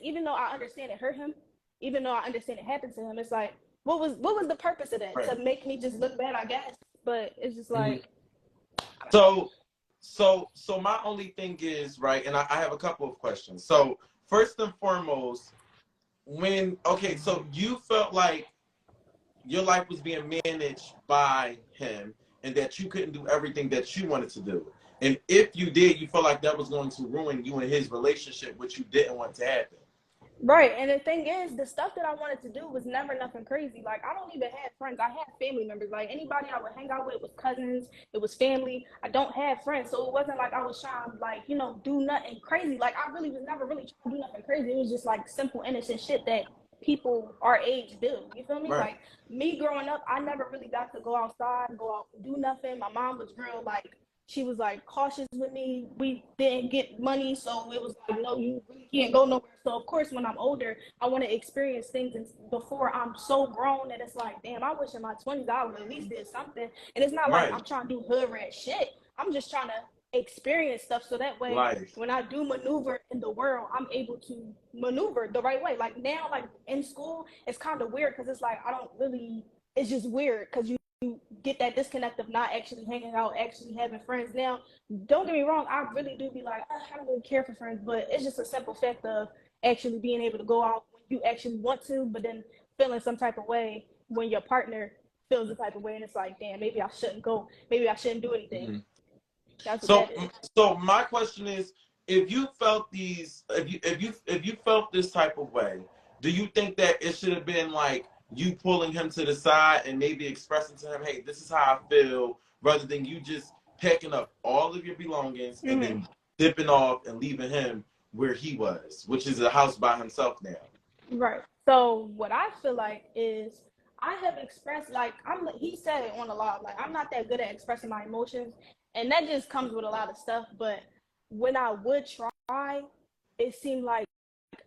even though I understand it hurt him, even though I understand it happened to him, it's like, what was the purpose of that? Right. To make me just look bad, I guess. But it's just like, So my only thing is, right, and I have a couple of questions. So first and foremost, so you felt like your life was being managed by him and that you couldn't do everything that you wanted to do. And if you did, you felt like that was going to ruin you and his relationship, which you didn't want to happen. right. And the thing is, the stuff that I wanted to do was never nothing crazy. Like, I don't even have friends. I had family members. Like, anybody I would hang out with was cousins. It was family. I don't have friends. So it wasn't like I was trying to, like, you know, do nothing crazy. Like, I really was never really trying to do nothing crazy. It was just, like, simple, innocent shit that people our age do. You feel me? Right. Like, me growing up, I never really got to go outside, go out and do nothing. My mom was real, like, she was like cautious with me. We didn't get money, so it was like, no, you really can't go nowhere. So of course, when I'm older, I want to experience things before I'm so grown that it's like, damn, I wish in my 20s I would at least did something. And it's not like I'm trying to do hood rat shit. I'm just trying to experience stuff so that way when I do maneuver in the world, I'm able to maneuver the right way. Like now, like in school, it's kind of weird because it's like I don't really. It's just weird because you get that disconnect of not actually hanging out, actually having friends. Now, don't get me wrong, I really do be like, I don't really care for friends, but it's just a simple fact of actually being able to go out when you actually want to, but then feeling some type of way when your partner feels the type of way, and it's like, damn, maybe I shouldn't go, maybe I shouldn't do anything. Mm-hmm. That's what that is. So my question is, if you felt if you felt this type of way, do you think that it should have been like you pulling him to the side and maybe expressing to him, hey, this is how I feel, rather than you just packing up all of your belongings and then dipping off and leaving him where he was, which is a house by himself now? Right. So what I feel like is I have expressed, like, he said it on the law, like, I'm not that good at expressing my emotions, and that just comes with a lot of stuff. But when I would try, it seemed like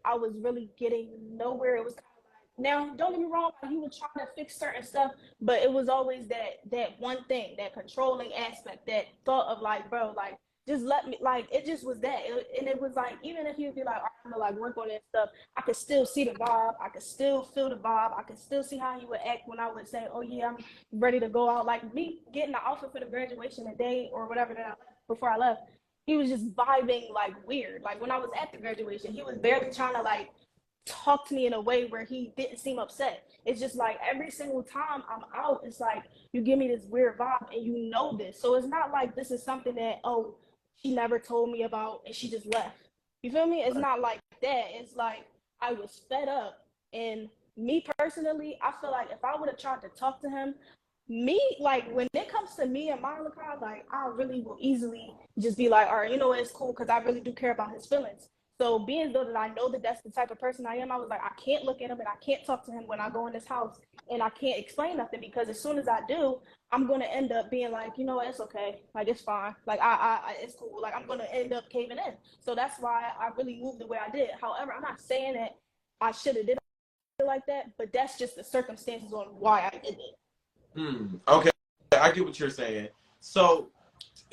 I was really getting nowhere. It was kind of like, now don't get me wrong, he was trying to fix certain stuff, but it was always that one thing, that controlling aspect, that thought of like, bro, like, just let me, like, it just was that. And it was like, even if he would be like, I'm gonna like work on that stuff, I could still see the vibe, I could still feel the vibe, I could still see how he would act when I would say, oh yeah, I'm ready to go out. Like me getting the outfit for the graduation a day or whatever that I left, before I left, he was just vibing like weird. Like when I was at the graduation, he was barely trying to like talk to me in a way where he didn't seem upset. It's just like every single time I'm out, it's like you give me this weird vibe and you know this. So it's not like this is something that, oh, she never told me about and she just left. You feel me? It's not like that. It's like I was fed up. And me personally, I feel like if I would have tried to talk to him, like when it comes to me and my Malachi, like I really will easily just be like, all right, you know what, it's cool because I really do care about his feelings. So being though that I know that that's the type of person I am, I was like, I can't look at him and I can't talk to him when I go in this house, and I can't explain nothing because as soon as I do, I'm gonna end up being like, you know what, it's okay, like it's fine, like I it's cool, like I'm gonna end up caving in. So that's why I really moved the way I did. However, I'm not saying that I should have did it like that, but that's just the circumstances on why I did it. Okay, I get what you're saying. So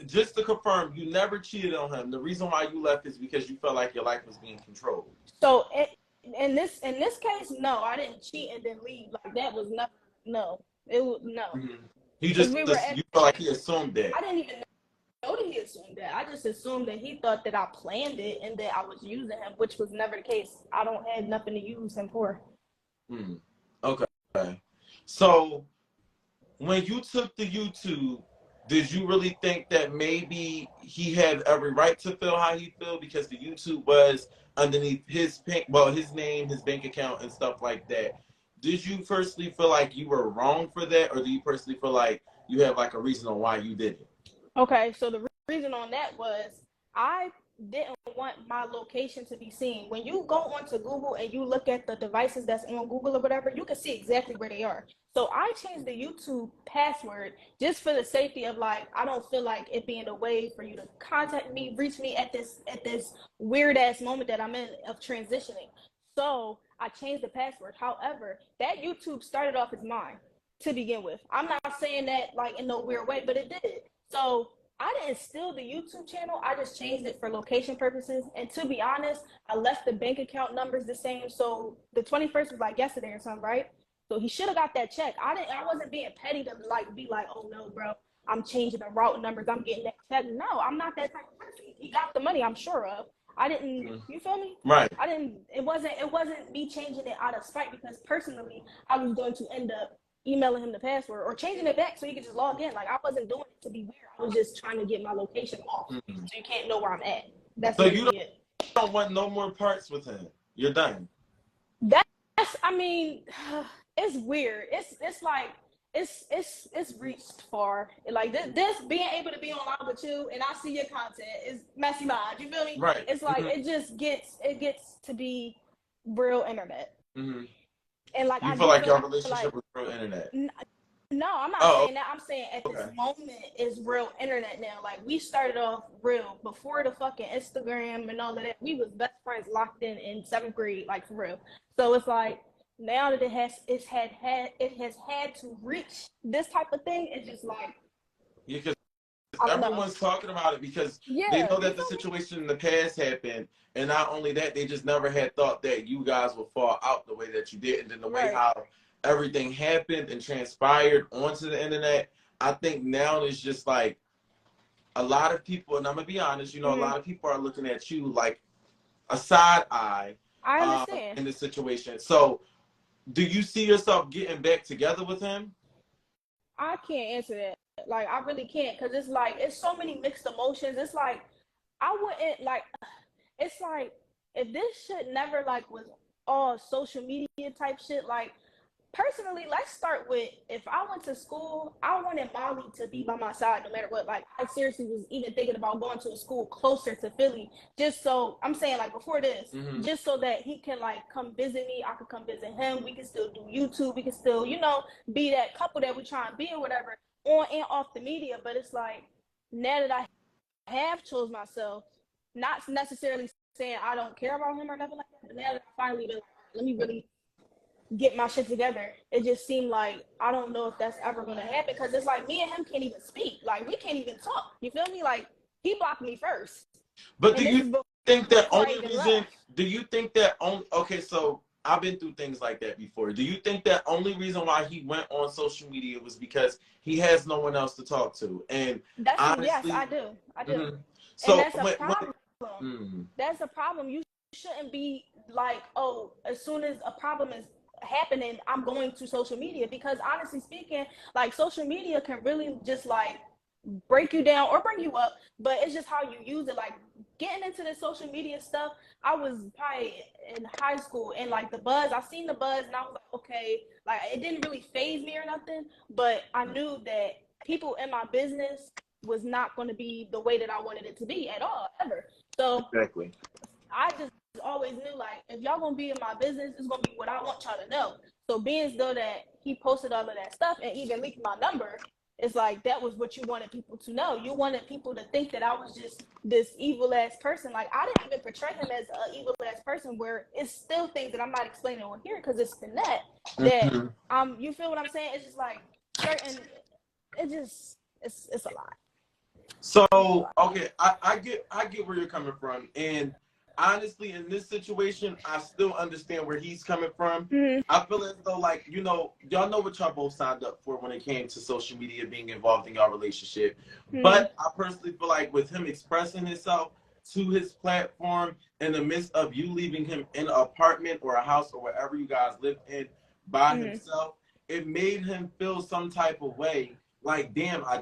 just to confirm, you never cheated on him. The reason why you left is because you felt like your life was being controlled. So in this case, no, I didn't cheat and then leave. Like that was never, no. It was no. You felt like he assumed that. I didn't even know that he assumed that. I just assumed that he thought that I planned it and that I was using him, which was never the case. I don't have nothing to use him for. Okay. So when you took the YouTube, did you really think that maybe he had every right to feel how he felt because the YouTube was underneath his name, his bank account, and stuff like that? Did you personally feel like you were wrong for that, or do you personally feel like you have like a reason on why you did it? Okay, so the reason on that was I didn't want my location to be seen. When you go onto Google and you look at the devices that's on Google or whatever, you can see exactly where they are. So I changed the YouTube password just for the safety of like, I don't feel like it being a way for you to contact me, reach me at this weird ass moment that I'm in of transitioning. So I changed the password. However, that YouTube started off as mine to begin with. I'm not saying that like in no weird way, but it did. So I didn't steal the YouTube channel. I just changed it for location purposes. And to be honest, I left the bank account numbers the same. So the 21st was like yesterday or something, right? So he should have got that check. I wasn't being petty to like be like, oh no, bro, I'm changing the route numbers. I'm getting that check. No, I'm not that type of person. He got the money, I'm sure of. I didn't, you feel me? Right. It wasn't me changing it out of spite, because personally, I was going to end up emailing him the password or changing it back so he could just log in. Like, I wasn't doing it to be weird. I was just trying to get my location off so you can't know where I'm at. That's so you don't want no more parts with him. You're done. That's, I mean, it's weird. It's like it's reached far. Like this being able to be online with you and I see your content is messy mind. You feel me? Right. It's like it gets to be real internet. And like you feel like your relationship with real internet. No, I'm not saying that. I'm saying at this moment is real internet now. Like, we started off real before the fucking Instagram and all of that. We was best friends locked in 7th grade, like, for real. So it's like, now that it has had to reach this type of thing, it's just like, yeah, because everyone's talking about it because they know that the situation in the past happened, and not only that, they just never had thought that you guys would fall out the way that you did, and then the way how everything happened and transpired onto the internet. I think now it's just like a lot of people, and I'm gonna be honest, you know, a lot of people are looking at you like a side eye. I understand in this situation. So, do you see yourself getting back together with him? I can't answer that. Like, I really can't, because it's like, it's so many mixed emotions. It's like, I wouldn't, like, it's like, if this shit never, like, was all social media type shit, like, personally, let's start with, if I went to school, I wanted Molly to be by my side no matter what. Like, I seriously was even thinking about going to a school closer to Philly, just so, I'm saying, like, before this, just so that he can, like, come visit me, I could come visit him, we can still do YouTube, we can still, you know, be that couple that we try and be or whatever, on and off the media. But it's like, now that I have chose myself, not necessarily saying I don't care about him or nothing like that, but now that I finally been like, let me really get my shit together, it just seemed like I don't know if that's ever gonna happen, because it's like me and him can't even speak, like we can't even talk, you feel me? Like, he blocked me first. But do you think that only reason okay, so I've been through things like that before. Do you think that only reason why he went on social media was because he has no one else to talk to? And that's honestly, yes, I do. So and that's a problem. That's a problem. You shouldn't be like, oh, as soon as a problem is happening, I'm going to social media, because honestly speaking, like, social media can really just like break you down or bring you up, but it's just how you use it. Like, getting into the social media stuff, I was probably in high school, and like I seen the buzz and I was like, okay, like, it didn't really faze me or nothing, but I knew that people in my business was not going to be the way that I wanted it to be at all, ever. So exactly, I just always knew, like, if y'all gonna be in my business, it's gonna be what I want y'all to know. So being as though that he posted all of that stuff and even leaked my number, it's like, that was what you wanted people to know. You wanted people to think that I was just this evil ass person. Like, I didn't even portray him as an evil ass person, where it's still things that I'm not explaining on here because it's the net that you feel what I'm saying? It's just like certain, it's a lot. So okay, I get where you're coming from, and honestly, in this situation, I still understand where he's coming from. I feel as though, like, you know, y'all know what y'all both signed up for when it came to social media being involved in y'all relationship. But I personally feel like with him expressing himself to his platform in the midst of you leaving him in an apartment or a house or wherever you guys live in by himself, it made him feel some type of way. Like, damn, I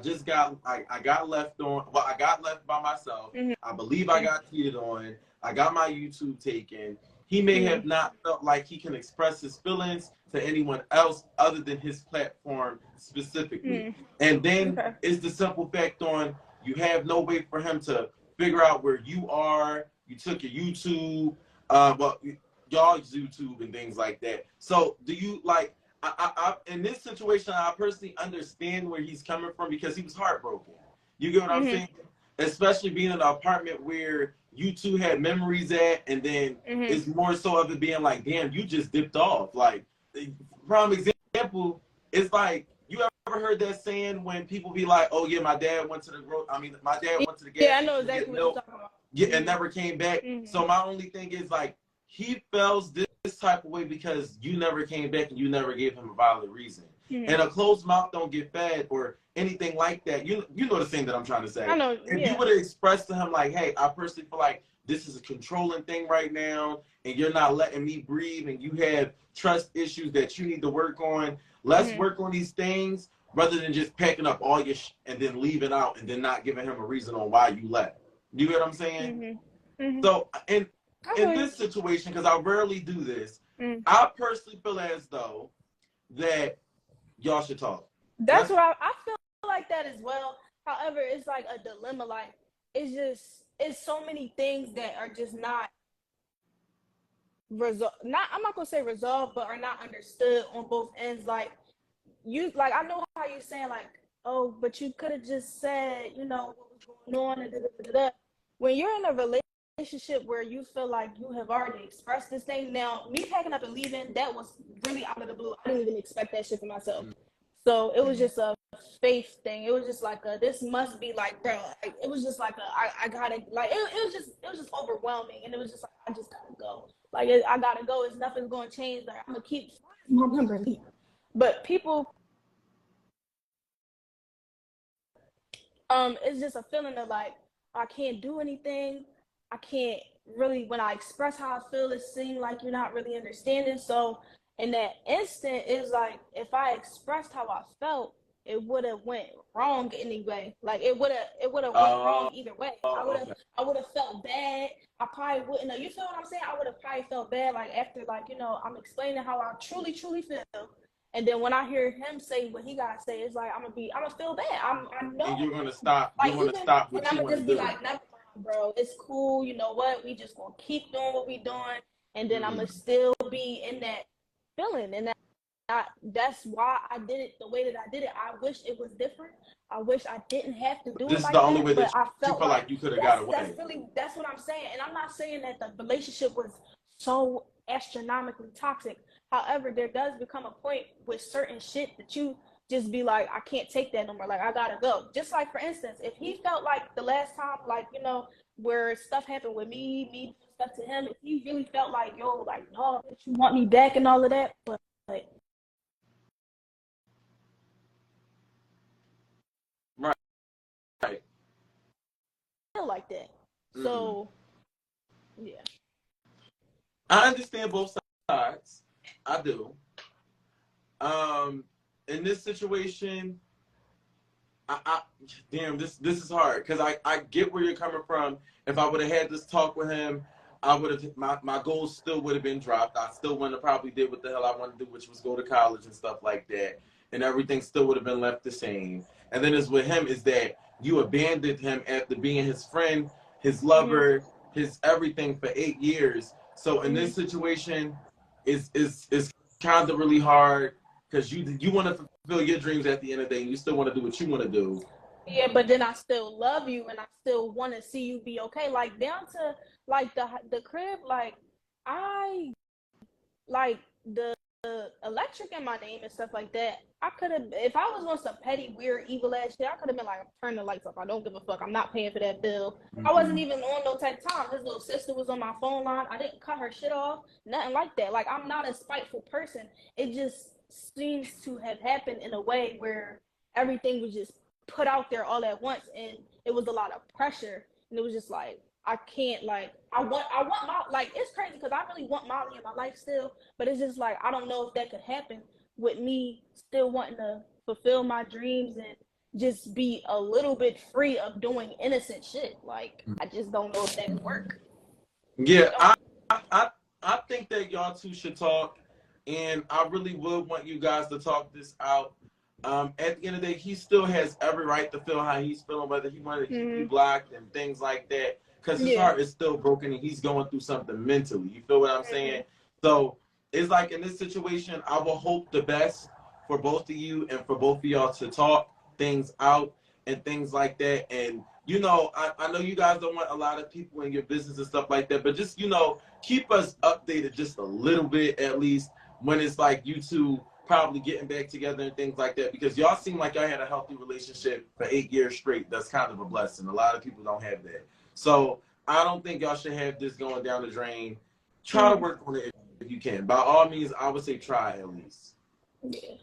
got left by myself. I believe I got cheated on. I got my YouTube taken. He may have not felt like he can express his feelings to anyone else other than his platform specifically. And then it's the simple fact on, you have no way for him to figure out where you are. You took your YouTube, y'all's YouTube and things like that. So do you, like, I in this situation, I personally understand where he's coming from, because he was heartbroken. You get what I'm saying? Especially being in an apartment where you two had memories at, and then it's more so of it being like, damn, you just dipped off. Like, prime example, it's like you ever heard that saying when people be like, "Oh yeah, my dad went to the my dad went to the gas Yeah, I know station to get exactly what you're milk, talking about. and never came back." So my only thing is like he feels this type of way because you never came back and you never gave him a valid reason. And a closed mouth don't get fed or anything like that. You know the thing that I'm trying to say. I know. If you would have expressed to him like, "Hey, I personally feel like this is a controlling thing right now, and you're not letting me breathe, and you have trust issues that you need to work on. Let's work on these things," rather than just packing up all your and then leaving out and then not giving him a reason on why you left. You get what I'm saying? So, in this situation, because I rarely do this, I personally feel as though that y'all should talk. That's what I feel like that as well. However, it's like a dilemma. Like, it's so many things that are just not resolved. I'm not gonna say resolved, but are not understood on both ends. Like, I know how you're saying, like, oh, but you could have just said, you know, what was going on, and da-da-da-da-da. When you're in a relationship where you feel like you have already expressed this thing. Now, me packing up and leaving, that was really out of the blue. I didn't even expect that shit for myself. So it was just a faith thing. It was just like this must be like, bro. Like, it was just like I gotta, like, it was just overwhelming, and it was just like I just gotta go. Like, I gotta go. It's nothing's gonna change. Like, I'm gonna keep my number. But people, it's just a feeling of like I can't do anything. I can't really, when I express how I feel, it seems like you're not really understanding. So in that instant, it's like if I expressed how I felt, it would have went wrong anyway. Like it would have went wrong either way. I would have felt bad. I probably wouldn't know. You feel what I'm saying? I would have probably felt bad, like after, like, you know, I'm explaining how I truly feel. And then when I hear him say what he gotta say, it's like I'm gonna feel bad. I know. And you're gonna stop. Like, you want to stop what and you I'm want gonna to just do. be like, never mind, bro. It's cool. You know what? We just gonna keep doing what we doing, and then I'm gonna still be in that feeling, and that's why I did it the way that I did it. I wish it was different. I wish I didn't have to do This it is like the only that, way but that I felt you feel like you could have got away. That's what I'm saying. And I'm not saying that the relationship was so astronomically toxic. However, there does become a point with certain shit that you just be like, I can't take that no more. Like, I gotta go. Just like, for instance, if he felt like the last time, like, you know, where stuff happened with me doing stuff to him, if he really felt like, yo, like, no, you want me back and all of that, but right. Feel like that. So, yeah. I understand both sides. I do. In this situation, damn, this is hard because I get where you're coming from. If I would have had this talk with him, I would have my goals still would have been dropped. I still wouldn't have probably did what the hell I wanted to do, which was go to college and stuff like that. And everything still would have been left the same. And then it's with him is that you abandoned him after being his friend, his lover, his everything for 8 years. So in this situation, is kind of really hard because you want to fulfill your dreams at the end of the day, and you still want to do what you want to do. Yeah, but then I still love you, and I still want to see you be okay. Like, down to like the crib, like I like the electric in my name and stuff like that. I could have, if I was on some petty, weird, evil ass shit, I could have been like, turn the lights off. I don't give a fuck. I'm not paying for that bill. I wasn't even on no type of time. His little sister was on my phone line. I didn't cut her shit off. Nothing like that. Like, I'm not a spiteful person. It just seems to have happened in a way where everything was just put out there all at once, and it was a lot of pressure, and it was just like, I can't, like, I want my, like, it's crazy because I really want Molly in my life still, but it's just like, I don't know if that could happen with me still wanting to fulfill my dreams and just be a little bit free of doing innocent shit. Like, I just don't know if that could work. Yeah, I think that y'all two should talk, and I really would want you guys to talk this out. At the end of the day, he still has every right to feel how he's feeling, whether he wanted to keep you blocked and things like that, because his heart is still broken and he's going through something mentally. You feel what I'm saying? So it's like in this situation, I will hope the best for both of you and for both of y'all to talk things out and things like that. And, you know, I know you guys don't want a lot of people in your business and stuff like that, but just, you know, keep us updated just a little bit, at least, when it's like you two probably getting back together and things like that, because y'all seem like y'all had a healthy relationship for 8 years straight. That's kind of a blessing. A lot of people don't have that. So I don't think y'all should have this going down the drain. Try to work on it if you can. By all means, I would say try at least. Yeah.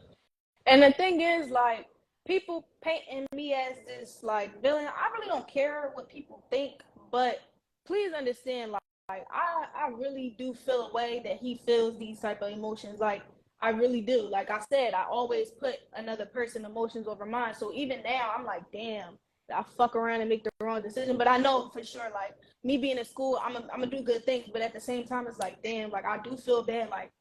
And the thing is, like, people painting me as this, like, villain. I really don't care what people think, but please understand, like I really do feel a way that he feels these type of emotions. Like, I really do. Like I said, I always put another person's emotions over mine. So even now, I'm like, damn, I fuck around and make the wrong decision. But I know for sure, like, me being in school, I'm gonna do good things. But at the same time, it's like, damn, like, I do feel bad. Like,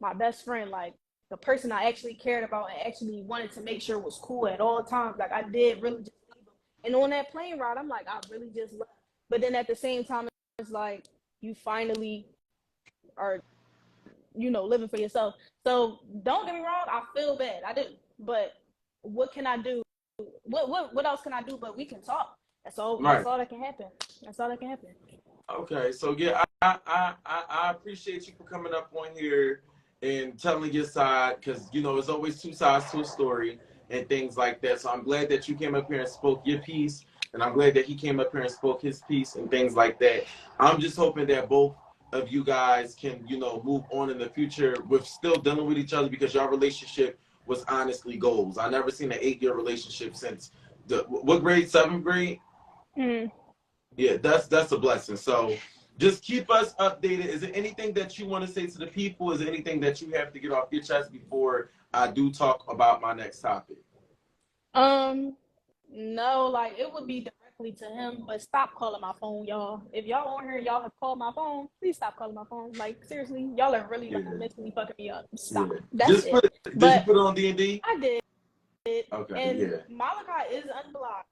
my best friend, like, the person I actually cared about and actually wanted to make sure was cool at all times. Like, I did really just leave him. And on that plane ride, I'm like, I really just left. But then at the same time, it's like, you finally are, living for yourself. So don't get me wrong, I feel bad. I do. But what can I do? What else can I do? But we can talk. That's all. Right. That's all that can happen. That's all that can happen. Okay, so yeah, I appreciate you for coming up on here and telling your side, because there's always two sides to a story and things like that. So I'm glad that you came up here and spoke your piece, and I'm glad that he came up here and spoke his piece and things like that. I'm just hoping that both of you guys can move on in the future with still dealing with each other, because your relationship was honestly goals. I never seen an 8-year relationship since what grade? 7th grade. Yeah, that's a blessing. So just keep us updated. Is there anything that you want to say to the people? Is there anything that you have to get off your chest before I do talk about my next topic? No, like, it would be directly to him, but stop calling my phone, y'all. If y'all on here, y'all have called my phone, please stop calling my phone. Like, seriously, y'all are really like mentally fucking me up. Stop. Yeah. That's it. Did you put it on D&D? I did. Okay. And Yeah. Malachi is unblocked.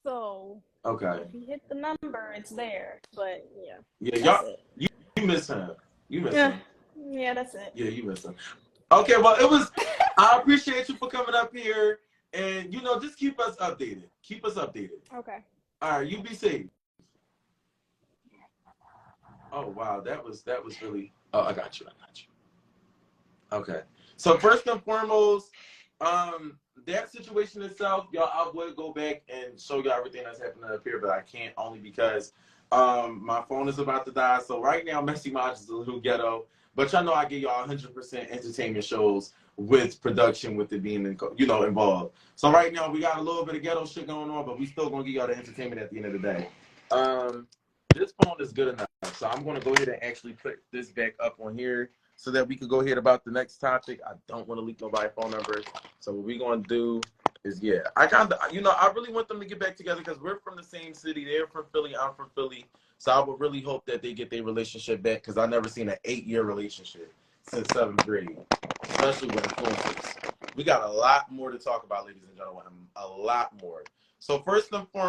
So okay. If you hit the number, it's there. But yeah. Yeah, y'all, you miss him. You miss him. Yeah, that's it. Yeah, you miss him. Okay, well, I appreciate you for coming up here, and just keep us updated. Keep us updated. Okay. All right, you be safe. Oh wow, that was really. Oh, I got you. Okay. So first and foremost, that situation itself, y'all, I would go back and show y'all everything that's happening up here, but I can't, only because my phone is about to die. So right now, Messy Maj is a little ghetto, but y'all know I give y'all 100% entertainment shows with production, with it being involved. So right now we got a little bit of ghetto shit going on, but we still gonna give y'all the entertainment at the end of the day. This phone is good enough, so I'm gonna go ahead and actually put this back up on here, so that we could go ahead about the next topic. I don't want to leak nobody's phone numbers. So what we're going to do is, I I really want them to get back together, because we're from the same city. They're from Philly. I'm from Philly. So I would really hope that they get their relationship back, because I've never seen an 8-year relationship since 7th grade, especially with influencers. We got a lot more to talk about, ladies and gentlemen. A lot more. So first and foremost,